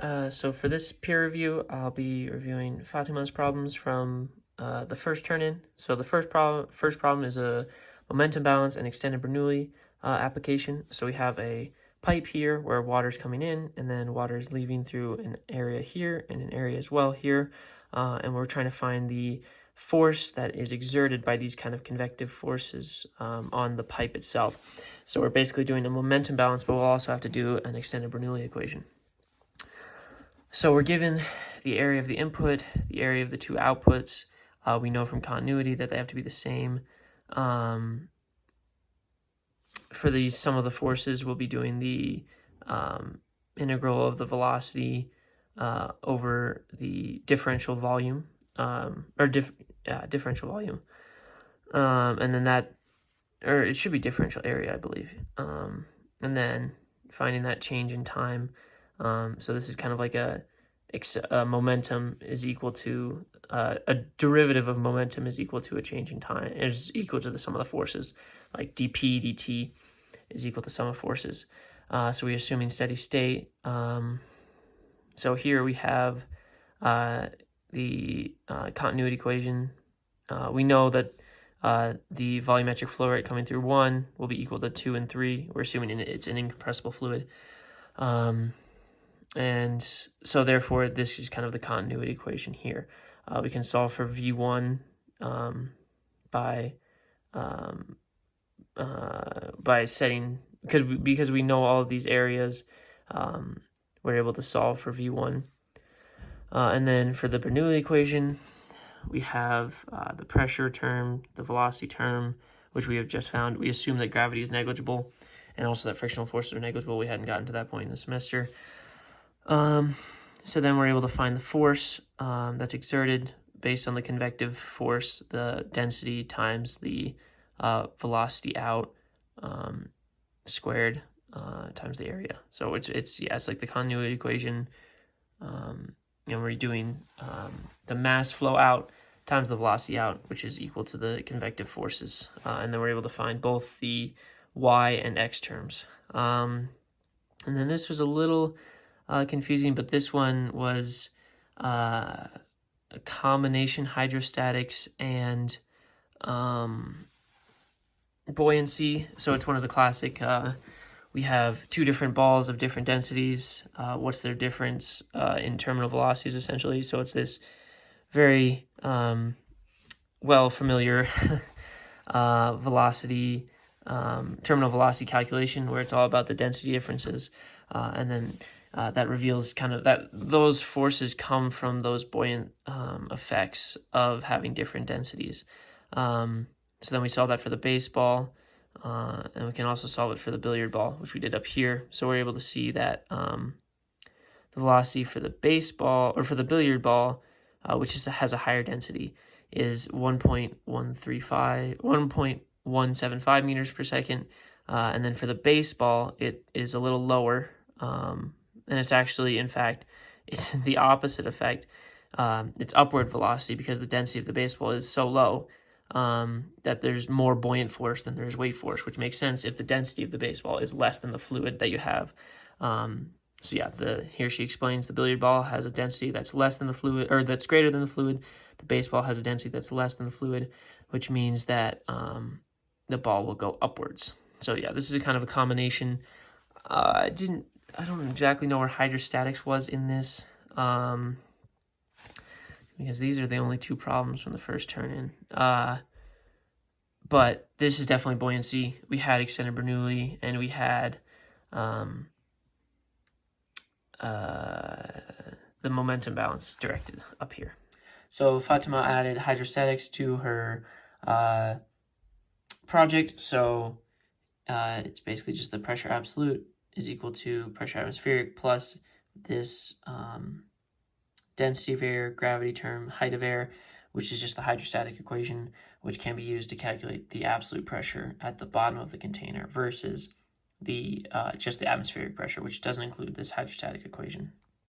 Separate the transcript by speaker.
Speaker 1: So for this peer review, I'll be reviewing Fatima's problems from the first turn-in. So the first problem is a momentum balance and extended Bernoulli application. So we have a pipe here where water's coming in, and then water is leaving through an area here and an area as well here. And we're trying to find the force that is exerted by these kind of convective forces on the pipe itself. So we're basically doing a momentum balance, but we'll also have to do an extended Bernoulli equation. So we're given the area of the input, the area of the two outputs. We know from continuity that they have to be the same. For the sum of the forces, we'll be doing the integral of the velocity over the differential volume, differential volume. And then that, or it should be differential area, I believe. And then finding that change in time. So this is kind of like a momentum is equal to, a derivative of momentum is equal to a change in time. It is equal to the sum of the forces, like dp dt is equal to sum of forces. So we're assuming steady state. So here we have the continuity equation. We know that the volumetric flow rate coming through 1 will be equal to 2 and 3. We're assuming it's an incompressible fluid. And so therefore, this is kind of the continuity equation here. We can solve for V1 by setting, because we know all of these areas, we're able to solve for V1. And then for the Bernoulli equation, we have the pressure term, the velocity term, which we have just found. We assume that gravity is negligible, and also that frictional forces are negligible. We hadn't gotten to that point in the semester. So then we're able to find the force that's exerted based on the convective force, the density times the velocity out squared times the area. So it's like the continuity equation. And we're doing the mass flow out times the velocity out, which is equal to the convective forces. And then we're able to find both the y and x terms. And then this was a little confusing, but this one was a combination hydrostatics and buoyancy. So it's one of the classic, we have two different balls of different densities. What's their difference in terminal velocities, essentially? So it's this very well familiar velocity, terminal velocity calculation, where it's all about the density differences. And then that reveals kind of that those forces come from those buoyant effects of having different densities. So then we solve that for the baseball, and we can also solve it for the billiard ball, which we did up here. So we're able to see that the velocity for the baseball, or for the billiard ball, which has a higher density, is 1.175 meters per second. And then for the baseball, it is a little lower. And it's actually, in fact, it's the opposite effect. It's upward velocity, because the density of the baseball is so low that there's more buoyant force than there's weight force, which makes sense if the density of the baseball is less than the fluid that you have. So yeah, here she explains the billiard ball has a density that's less than the fluid, or that's greater than the fluid. The baseball has a density that's less than the fluid, which means that the ball will go upwards. So yeah, this is a kind of a combination. I don't exactly know where hydrostatics was in this, because these are the only two problems from the first turn-in. But this is definitely buoyancy. We had extended Bernoulli, and we had the momentum balance directed up here. So Fatima added hydrostatics to her project. So it's basically just the pressure absolute is equal to pressure atmospheric plus this density of air, gravity term, height of air, which is just the hydrostatic equation, which can be used to calculate the absolute pressure at the bottom of the container versus the just the atmospheric pressure, which doesn't include this hydrostatic equation.